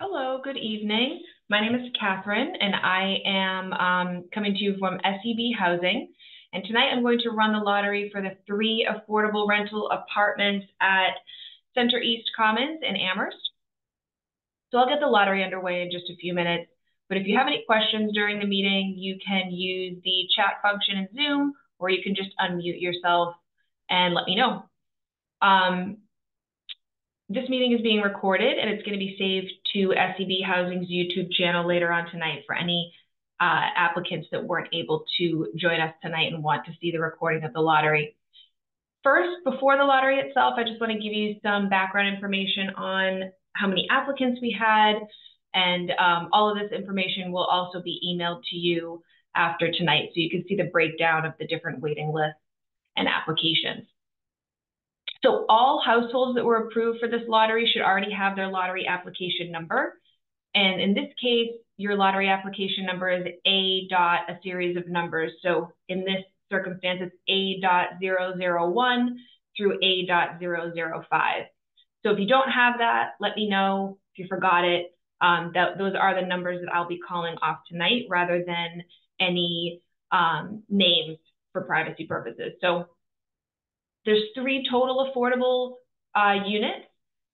Hello, good evening. My name is Catherine, and I am coming to you from SEB Housing. And tonight I'm going to run the lottery for the 3 affordable rental apartments at Center East Commons in Amherst. So I'll get the lottery underway in just a few minutes. But if you have any questions during the meeting, you can use the chat function in Zoom, or you can just unmute yourself and let me know. This meeting is being recorded, and it's going to be saved to SEB Housing's YouTube channel later on tonight for any applicants that weren't able to join us tonight and want to see the recording of the lottery. First, before the lottery itself, I just want to give you some background information on how many applicants we had, and all of this information will also be emailed to you after tonight, so you can see the breakdown of the different waiting lists and applications. So all households that were approved for this lottery should already have their lottery application number. And in this case, your lottery application number is A dot a series of numbers. So in this circumstance, it's A.001 through A.005. So if you don't have that, let me know. If you forgot it, those are the numbers that I'll be calling off tonight rather than any names for privacy purposes. So there's 3 total affordable units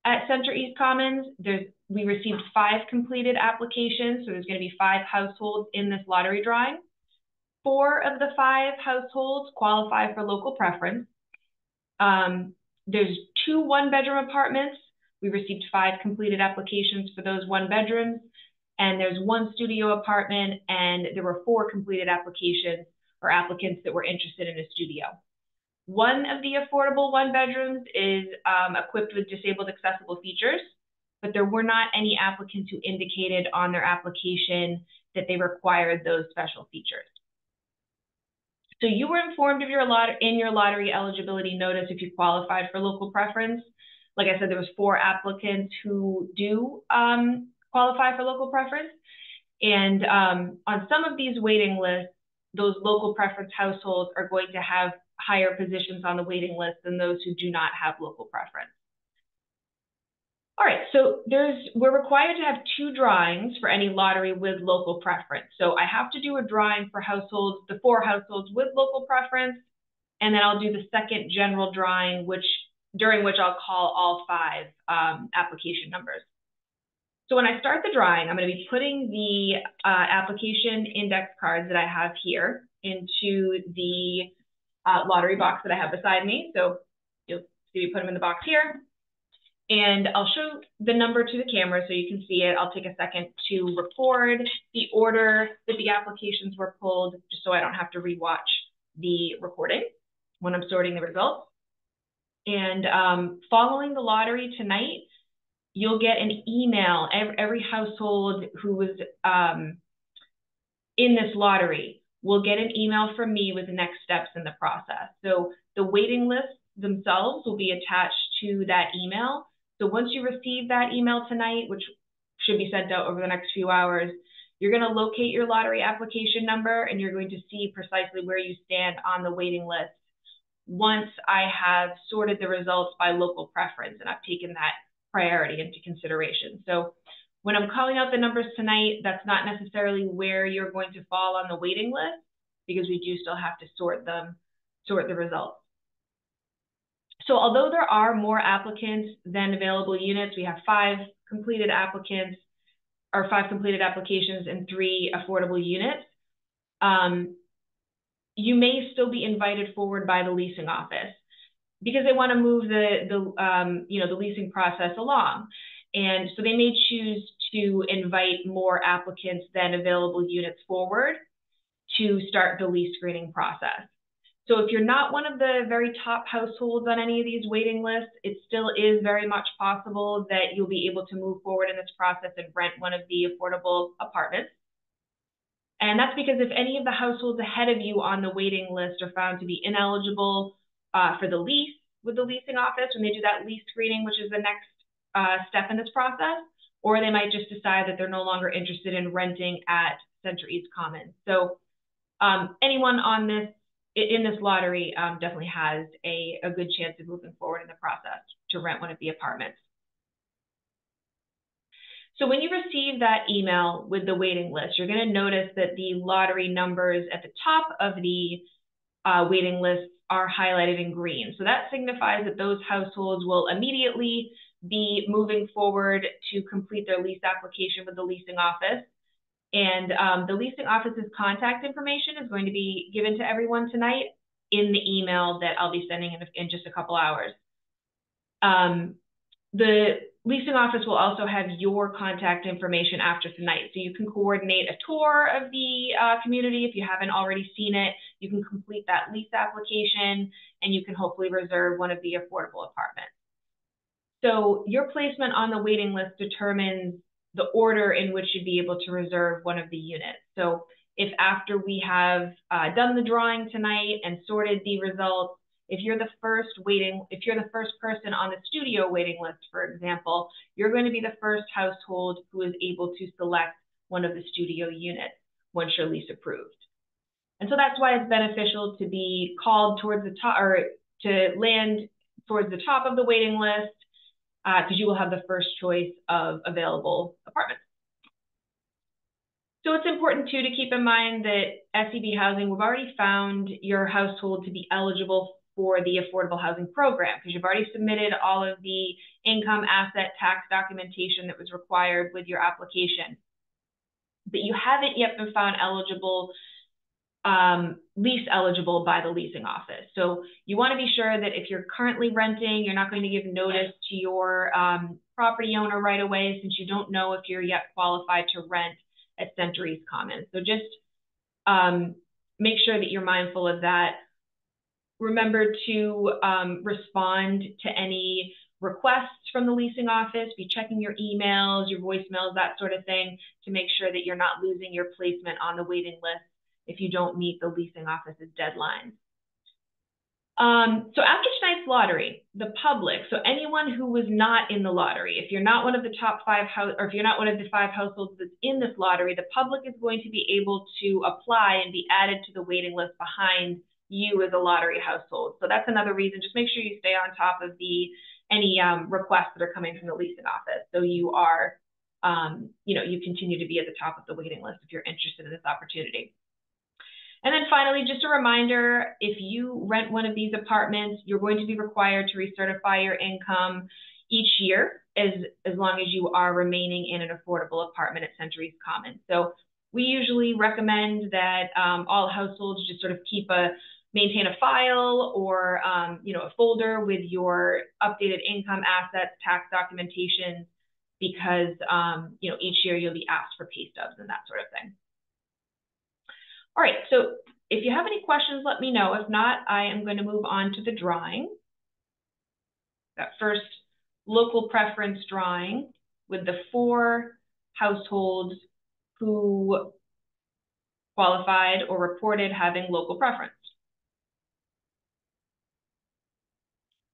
at Center East Commons. We received 5 completed applications, so there's going to be 5 households in this lottery drawing. 4 of the 5 households qualify for local preference. There's 2 one-bedroom apartments. We received 5 completed applications for those 1 bedrooms, and there's 1 studio apartment, and there were 4 completed applications or applicants that were interested in a studio. 1 of the affordable 1 bedrooms is equipped with disabled accessible features, but there were not any applicants who indicated on their application that they required those special features. So you were informed of your lottery eligibility notice if you qualified for local preference. Like I said, there was 4 applicants who do qualify for local preference. And on some of these waiting lists, those local preference households are going to have higher positions on the waiting list than those who do not have local preference. All right, so we're required to have 2 drawings for any lottery with local preference. So I have to do a drawing for the 4 households with local preference, and then I'll do the second general drawing, during which I'll call all 5 application numbers. So when I start the drawing, I'm going to be putting the application index cards that I have here into the lottery box that I have beside me. So you'll see me put them in the box here. And I'll show the number to the camera so you can see it. I'll take a second to record the order that the applications were pulled, just so I don't have to rewatch the recording when I'm sorting the results. And following the lottery tonight, you'll get an email. Every household who was in this lottery will get an email from me with the next steps in the process. So the waiting lists themselves will be attached to that email. So once you receive that email tonight, which should be sent out over the next few hours, you're going to locate your lottery application number, and you're going to see precisely where you stand on the waiting list once I have sorted the results by local preference and I've taken that priority into consideration. So when I'm calling out the numbers tonight, that's not necessarily where you're going to fall on the waiting list, because we do still have to sort the results. So although there are more applicants than available units, we have 5 completed applicants, or 5 completed applications and 3 affordable units. You may still be invited forward by the leasing office because they want to move the leasing process along. And so they may choose to invite more applicants than available units forward to start the lease screening process. So if you're not one of the very top households on any of these waiting lists, it still is very much possible that you'll be able to move forward in this process and rent one of the affordable apartments. And that's because if any of the households ahead of you on the waiting list are found to be ineligible for the lease with the leasing office, when they do that lease screening, which is the next step in this process, or they might just decide that they're no longer interested in renting at Center East Commons. So anyone in this lottery definitely has a good chance of moving forward in the process to rent one of the apartments. So when you receive that email with the waiting list, you're going to notice that the lottery numbers at the top of the waiting lists are highlighted in green. So that signifies that those households will immediately be moving forward to complete their lease application with the leasing office. And the leasing office's contact information is going to be given to everyone tonight in the email that I'll be sending in just a couple hours. The leasing office will also have your contact information after tonight. So you can coordinate a tour of the community if you haven't already seen it. You can complete that lease application, and you can hopefully reserve one of the affordable apartments. So your placement on the waiting list determines the order in which you'd be able to reserve one of the units. So if after we have done the drawing tonight and sorted the results, if you're the first person on the studio waiting list, for example, you're going to be the first household who is able to select one of the studio units once your lease approved. And so that's why it's beneficial to be called towards the top, or to land towards the top of the waiting list, because you will have the first choice of available apartments. So it's important too to keep in mind that SEB Housing, we've already found your household to be eligible for the affordable housing program, because you've already submitted all of the income, asset, tax documentation that was required with your application. But you haven't yet been found eligible, lease eligible by the leasing office. So you want to be sure that if you're currently renting, you're not going to give notice to your property owner right away, since you don't know if you're yet qualified to rent at Centuries Commons. So just make sure that you're mindful of that. Remember to respond to any requests from the leasing office. Be checking your emails, your voicemails, that sort of thing, to make sure that you're not losing your placement on the waiting list if you don't meet the leasing office's deadlines. So after tonight's lottery, the public, so anyone who was not in the lottery, if you're not one of the top 5 or if you're not one of the 5 households that's in this lottery, the public is going to be able to apply and be added to the waiting list behind you as a lottery household. So that's another reason. Just make sure you stay on top of any requests that are coming from the leasing office, so you are, you continue to be at the top of the waiting list if you're interested in this opportunity. And then finally, just a reminder, if you rent one of these apartments, you're going to be required to recertify your income each year as long as you are remaining in an affordable apartment at Centuries Commons. So we usually recommend that all households just sort of maintain a file or a folder with your updated income, assets, tax documentation, because each year you'll be asked for pay stubs and that sort of thing. All right, so if you have any questions, let me know. If not, I am going to move on to the drawing. That first local preference drawing with the 4 households who qualified or reported having local preference.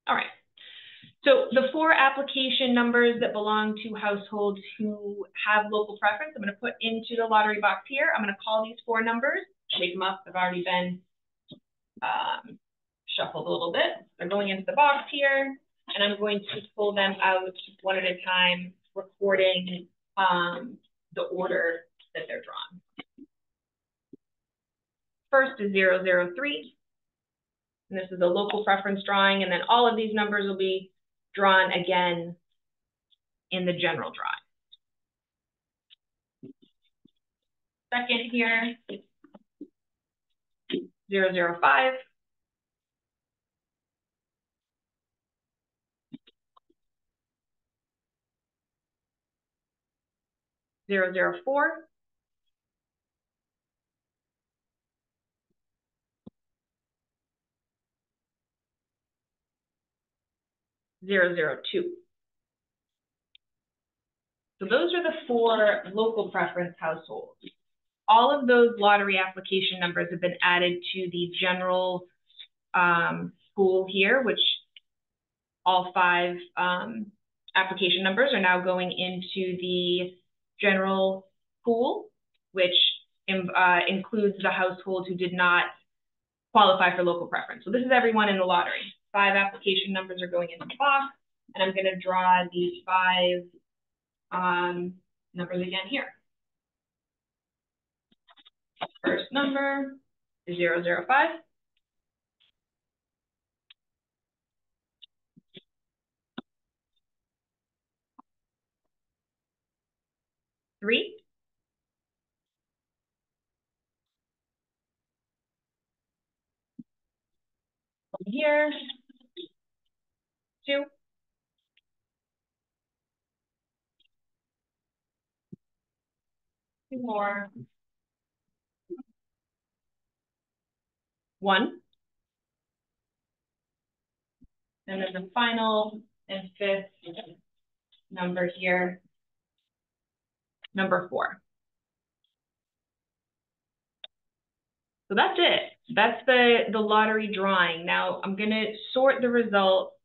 All right, so the 4 application numbers that belong to households who have local preference, I'm going to put into the lottery box here. I'm going to call these 4 numbers, shake them up. They've already been shuffled a little bit. They're going into the box here, and I'm going to pull them out one at a time, recording the order that they're drawn. First is 003. And this is a local preference drawing, and then all of these numbers will be drawn again in the general drawing. Second here, 005. 004. 002. So those are the 4 local preference households. All of those lottery application numbers have been added to the general pool here, which all 5 application numbers are now going into the general pool, which includes the households who did not qualify for local preference. So this is everyone in the lottery. 5 application numbers are going into the box, and I'm going to draw these 5 numbers again here. First number is 005. 3. Here. 2. 2 more. 1. And then the final and fifth number here, number 4. So that's it. That's the lottery drawing. Now I'm going to sort the results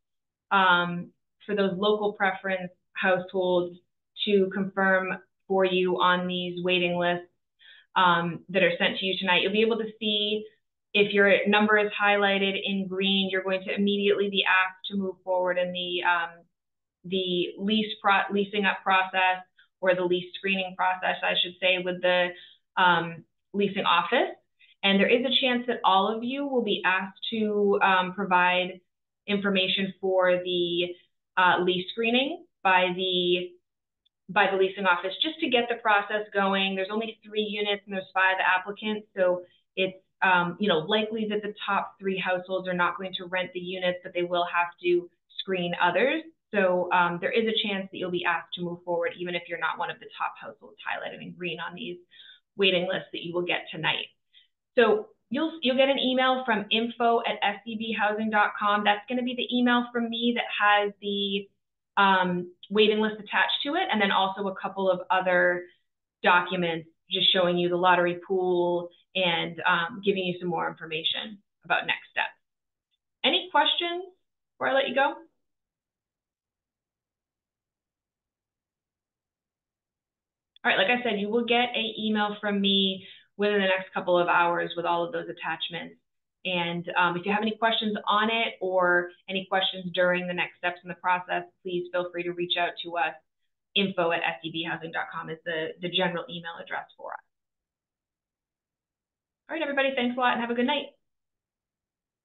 for those local preference households to confirm for you on these waiting lists that are sent to you tonight. You'll be able to see if your number is highlighted in green, you're going to immediately be asked to move forward in the leasing up process, or the lease screening process, I should say, with the leasing office. And there is a chance that all of you will be asked to provide information for the lease screening by the leasing office, just to get the process going. There's only 3 units and there's 5 applicants, so it's likely that the top 3 households are not going to rent the units, but they will have to screen others. So there is a chance that you'll be asked to move forward, even if you're not one of the top households highlighted in green on these waiting lists that you will get tonight. So you'll get an email from info@scbhousing.com. That's going to be the email from me that has the waiting list attached to it, and then also a couple of other documents just showing you the lottery pool and giving you some more information about next steps. Any questions before I let you go? All right, like I said, you will get an email from me within the next couple of hours with all of those attachments. And if you have any questions on it or any questions during the next steps in the process, please feel free to reach out to us. info@scbhousing.com is the general email address for us. All right, everybody, thanks a lot and have a good night.